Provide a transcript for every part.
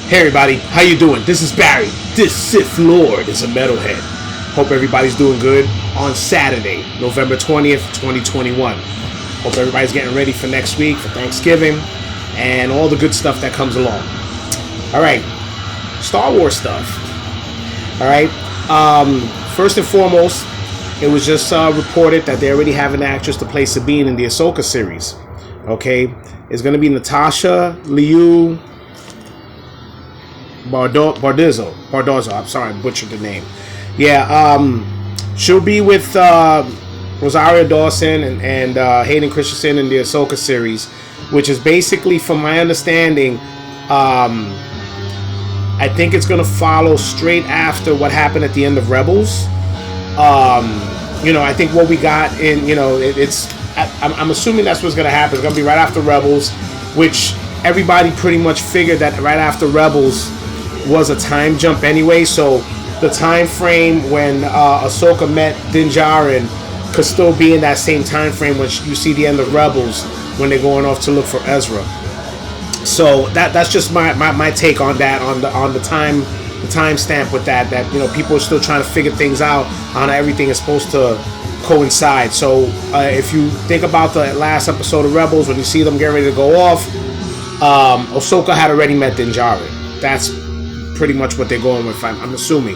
Hey everybody, how you doing? This is Barry. This Sith Lord is a metalhead. Hope everybody's doing good on Saturday, November 20th, 2021. Hope everybody's getting ready for next week, for Thanksgiving, and all the good stuff that comes along. Alright, Star Wars stuff. Alright, first and foremost, it was just reported that they already have an actress to play Sabine in the Ahsoka series. Okay, it's going to be Natasha Liu Bordizzo. I'm sorry, I butchered the name. Yeah, she'll be with Rosario Dawson and Hayden Christensen in the Ahsoka series, which is basically, from my understanding, I think it's going to follow straight after what happened at the end of Rebels. I think what we got in, I'm assuming that's what's going to happen. It's going to be right after Rebels, which everybody pretty much figured that right after Rebels was a time jump anyway, so the time frame when Ahsoka met Din Djarin could still be in that same time frame when you see the end of Rebels when they're going off to look for Ezra. So that's just my take on that, on the time stamp with that people are still trying to figure things out on how everything is supposed to coincide. So if you think about the last episode of Rebels, when you see them get ready to go off, Ahsoka had already met Din Djarin. That's pretty much what they're going with, I'm assuming.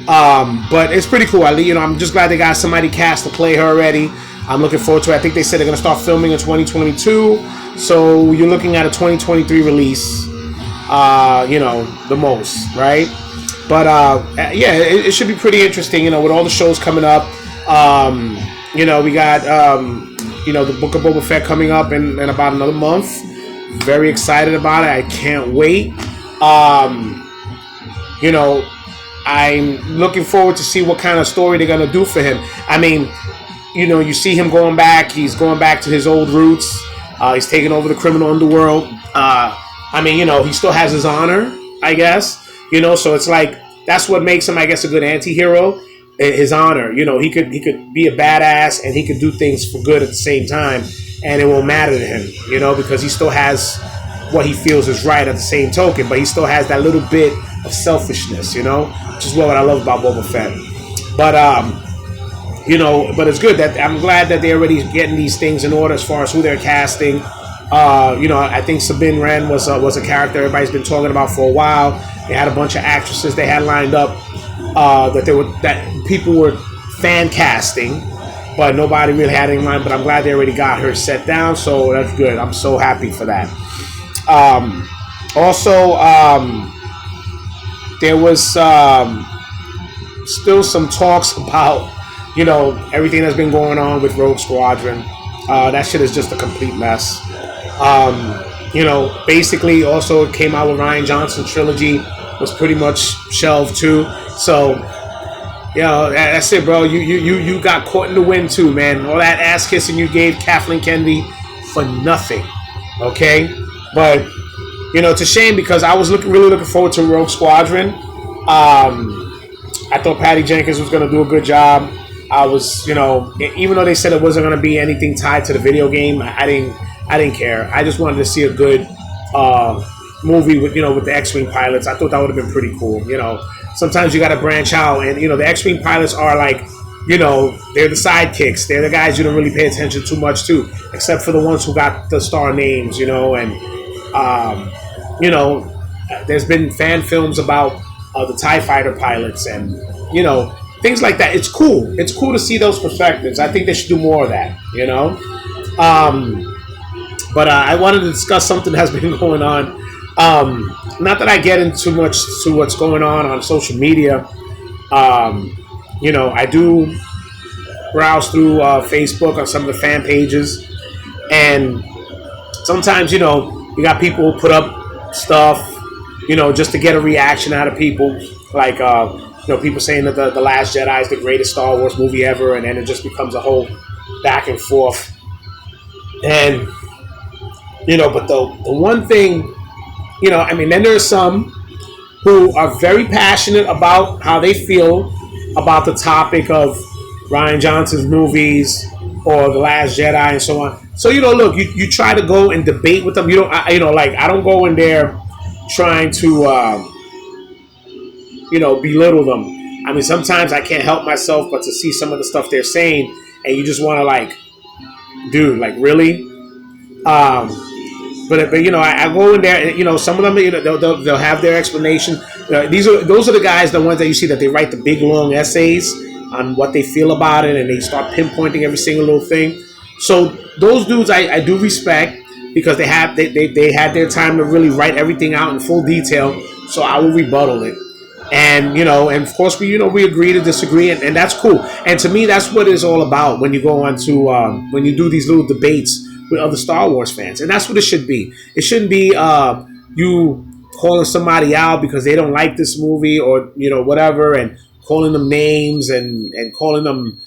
But it's pretty cool. I'm just glad they got somebody cast to play her already. I'm looking forward to it. I think they said they're going to start filming in 2022. So you're looking at a 2023 release, the most, right? But, it should be pretty interesting, with all the shows coming up. We got, the Book of Boba Fett coming up in about another month. Very excited about it. I can't wait. I'm looking forward to see what kind of story they're going to do for him. I mean, you see him going back. He's going back to his old roots. He's taking over the criminal underworld. He still has his honor, I guess. So it's like, that's what makes him, I guess, a good anti-hero. His honor. He could be a badass and he could do things for good at the same time, and it won't matter to him, because he still has what he feels is right at the same token, but he still has that little bit of selfishness, which is what I love about Boba Fett. But but it's good that I'm glad that they're already getting these things in order as far as who they're casting. I think Sabine Wren was a character everybody's been talking about for a while. They had a bunch of actresses they had lined up that people were fan casting, but nobody really had any in mind. But I'm glad they already got her set down, so that's good. I'm so happy for that. There was still some talks about, everything that's been going on with Rogue Squadron. That shit is just a complete mess. Basically also it came out with Rian Johnson's trilogy was pretty much shelved too. So, that's it, bro. You got caught in the wind too, man. All that ass kissing you gave Kathleen Kennedy for nothing. Okay? But, it's a shame because I was really looking forward to Rogue Squadron. I thought Patty Jenkins was going to do a good job. I was, even though they said it wasn't going to be anything tied to the video game, I didn't care. I just wanted to see a good movie with the X-Wing pilots. I thought that would have been pretty cool. Sometimes you got to branch out, and the X-Wing pilots are like, they're the sidekicks. They're the guys you don't really pay attention too much to, except for the ones who got the star names, there's been fan films about the TIE fighter pilots and, things like that. It's cool. It's cool to see those perspectives. I think they should do more of that, But I wanted to discuss something that's been going on. Not that I get into much to what's going on social media. I do browse through Facebook on some of the fan pages, and sometimes you got people who put up stuff just to get a reaction out of people, like people saying that the Last Jedi is the greatest Star Wars movie ever, and then it just becomes a whole back and forth. And but the one thing, then there are some who are very passionate about how they feel about the topic of Rian Johnson's movies or The Last Jedi and so on. So look, you try to go and debate with them. I don't go in there trying to belittle them. I mean, sometimes I can't help myself but to see some of the stuff they're saying, and you just want to like, dude, like really. Um, but I go in there, and some of them, they'll have their explanation. Those are the guys, the ones that you see that they write the big long essays on what they feel about it, and they start pinpointing every single little thing. So those dudes I do respect because they had their time to really write everything out in full detail. So I will rebuttal it. And of course we agree to disagree, and that's cool. And to me, that's what it's all about when you go on to when you do these little debates with other Star Wars fans, and that's what it should be. It shouldn't be you calling somebody out because they don't like this movie or whatever, and calling them names and calling them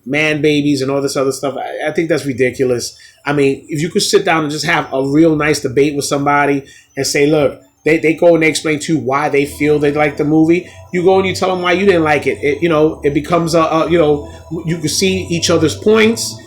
man babies and all this other stuff. I think that's ridiculous. I mean, if you could sit down and just have a real nice debate with somebody and say, look. They go and they explain to you why they feel they like the movie. You go and you tell them why you didn't like it. It becomes you can see each other's points,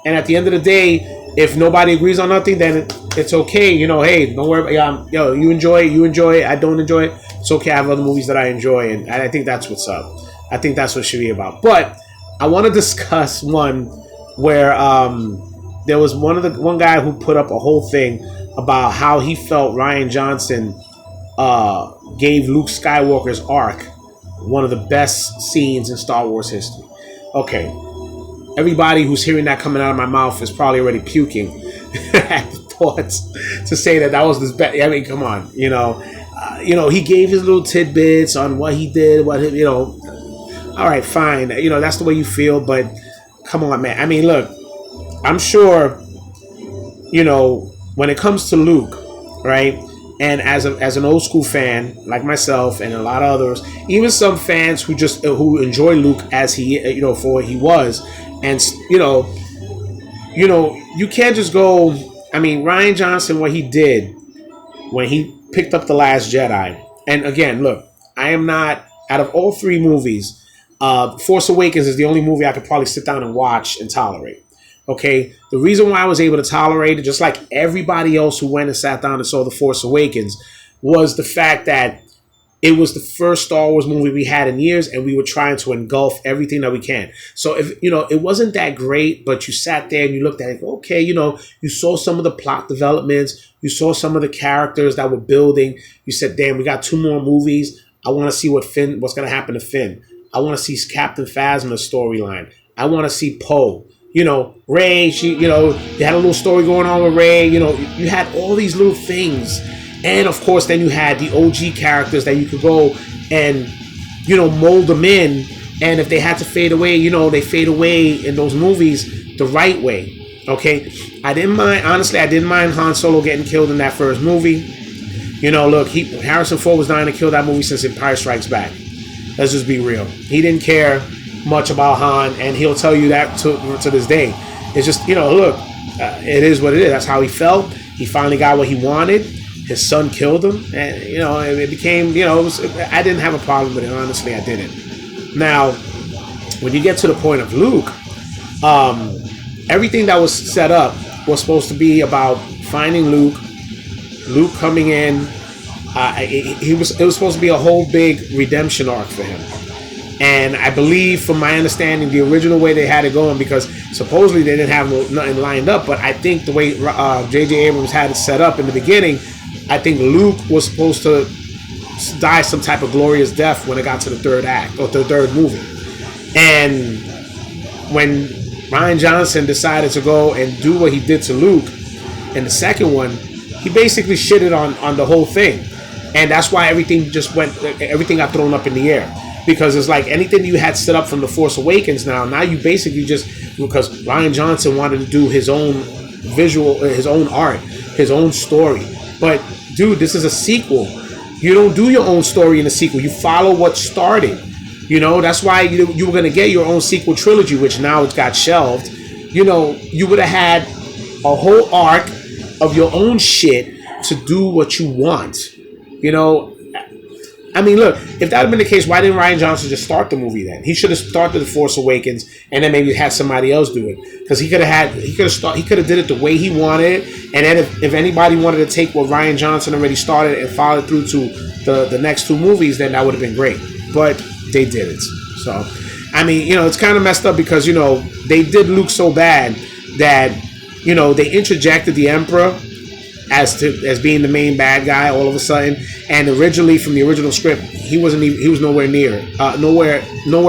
and at the end of the day, if nobody agrees on nothing, then it's okay. Hey, don't worry. You enjoy it. I don't enjoy it. It's okay. I have other movies that I enjoy, and I think that's what's up. I think that's what it should be about. But I want to discuss one where there was one guy who put up a whole thing about how he felt Rian Johnson gave Luke Skywalker's arc one of the best scenes in Star Wars history. Okay, everybody who's hearing that coming out of my mouth is probably already puking at the thoughts to say that was his best. I mean, come on, he gave his little tidbits on what he did, all right, fine, that's the way you feel, but come on, man. I mean, look, I'm sure, when it comes to Luke, right? And as an old school fan like myself and a lot of others, even some fans who enjoy Luke as he for what he was, and you can't just go. I mean, Rian Johnson, what he did when he picked up The Last Jedi, and again, look, I am not out of all three movies. Force Awakens is the only movie I could probably sit down and watch and tolerate. Okay, the reason why I was able to tolerate it, just like everybody else who went and sat down and saw The Force Awakens, was the fact that it was the first Star Wars movie we had in years, and we were trying to engulf everything that we can. So if it wasn't that great, but you sat there and you looked at it, okay, you saw some of the plot developments, you saw some of the characters that were building. You said, damn, we got 2 more movies. I want to see what's going to happen to Finn. I want to see Captain Phasma's storyline. I want to see Poe. Rey, she, you had a little story going on with Rey. You had all these little things. And, of course, then you had the OG characters that you could go and, mold them in. And if they had to fade away, they fade away in those movies the right way. Okay? I didn't mind Han Solo getting killed in that first movie. Look, Harrison Ford was dying to kill that movie since Empire Strikes Back. Let's just be real. He didn't care much about Han, and he'll tell you that to this day. It's just, look, it is what it is. That's how he felt. He finally got what he wanted. His son killed him, and it became, I didn't have a problem with it. Honestly, I didn't. Now, when you get to the point of Luke, everything that was set up was supposed to be about finding Luke coming in. It was supposed to be a whole big redemption arc for him. And I believe, from my understanding, the original way they had it going, because supposedly they didn't have nothing lined up, but I think the way J.J. Abrams had it set up in the beginning, I think Luke was supposed to die some type of glorious death when it got to the third act, or the third movie. And when Rian Johnson decided to go and do what he did to Luke in the second one, he basically shitted on the whole thing. And that's why everything got thrown up in the air. Because it's like anything you had set up from The Force Awakens now you basically because Rian Johnson wanted to do his own his own art, his own story. But, dude, this is a sequel. You don't do your own story in a sequel. You follow what started. That's why you were going to get your own sequel trilogy, which now it got shelved. You would have had a whole arc of your own shit to do what you want. I mean, look, if that had been the case, why didn't Rian Johnson just start the movie then? He should have started The Force Awakens and then maybe had somebody else do it. Because he could have did it the way he wanted. And then if anybody wanted to take what Rian Johnson already started and follow it through to the next two movies, then that would have been great. But they didn't. So, I mean, it's kind of messed up because, they did Luke so bad that, they interjected the Emperor as being the main bad guy all of a sudden, and originally from the original script he was nowhere near nowhere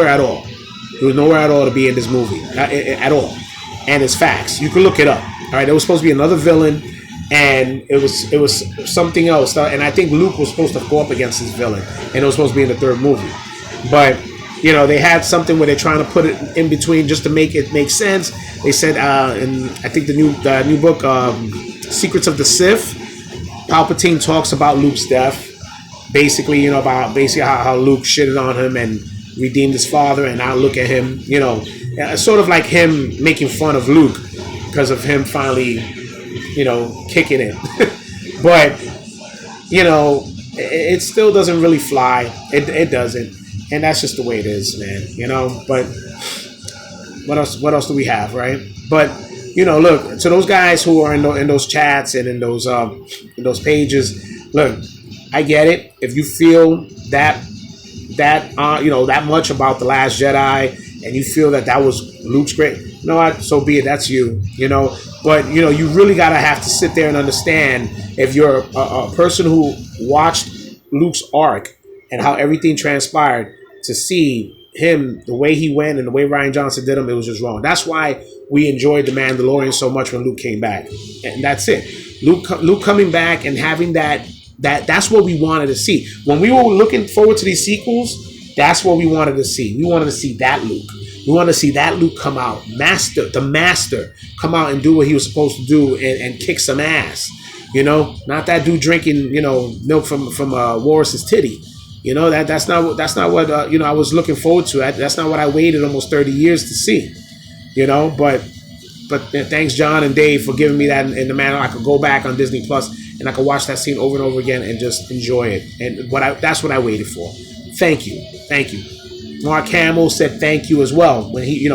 at all. He was nowhere at all to be in this movie at all, and it's facts. You can look it up. All right, there was supposed to be another villain, and it was something else, and I think Luke was supposed to go up against this villain, and it was supposed to be in the third movie, but they had something where they're trying to put it in between just to make it make sense. They said, and I think the new book, Secrets of the Sith, Palpatine talks about Luke's death, basically, about how Luke shitted on him and redeemed his father, and now look at him, sort of like him making fun of Luke because of him finally, kicking it. But, it still doesn't really fly. It doesn't. And that's just the way it is, man, But what else do we have, right? But, look, to those guys who are in those chats and in those pages, look, I get it. If you feel that much about The Last Jedi and you feel that was Luke's great, you know what? So be it. That's you, But, you really got to have to sit there and understand, if you're a person who watched Luke's arc and how everything transpired, to see him the way he went and the way Rian Johnson did him, it was just wrong. That's why we enjoyed The Mandalorian so much when Luke came back, and that's it. Luke coming back and having that's what we wanted to see when we were looking forward to these sequels. That's what we wanted to see. We wanted to see that Luke. We wanted to see that Luke come out, the master, come out and do what he was supposed to do and kick some ass. Not that dude drinking milk from Warris's titty. That's not what I was looking forward to. That's not what I waited almost 30 years to see. But thanks John and Dave for giving me that in the manner I could go back on Disney Plus and I could watch that scene over and over again and just enjoy it. And that's what I waited for. Thank you. Mark Hamill said thank you as well when he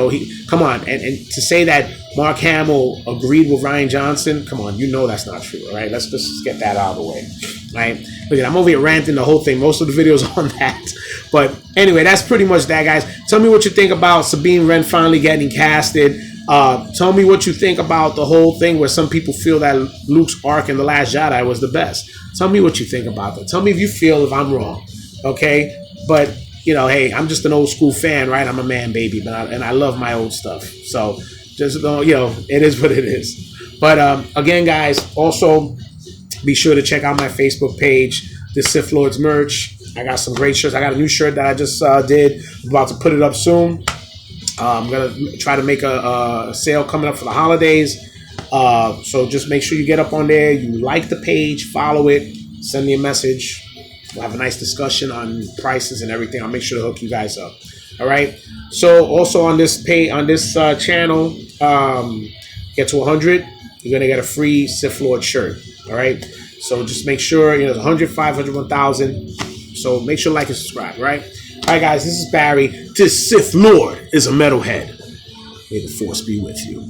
come on, and to say that Mark Hamill agreed with Rian Johnson, come on, that's not true. All right, let's just get that out of the way. Right? Look, I'm over here ranting the whole thing. Most of the videos on that. But anyway, that's pretty much that, guys. Tell me what you think about Sabine Wren finally getting casted. Tell me what you think about the whole thing where some people feel that Luke's arc in The Last Jedi was the best. Tell me what you think about that. Tell me if you feel if I'm wrong. Okay? But, hey, I'm just an old school fan, right? I'm a man, baby, and I love my old stuff. So just, it is what it is. But again, guys, also be sure to check out my Facebook page, the Sith Lords merch. I got some great shirts. I got a new shirt that I just did. I'm about to put it up soon. I'm going to try to make a sale coming up for the holidays. So just make sure you get up on there. You like the page, follow it, send me a message. We'll have a nice discussion on prices and everything. I'll make sure to hook you guys up. All right. So also on this channel, get to 100, you're going to get a free Sith Lord shirt. All right. So just make sure, 100, 500, 1,000. So make sure to like and subscribe. Right. All right, guys. This is Barry. This Sith Lord is a metalhead. May the Force be with you.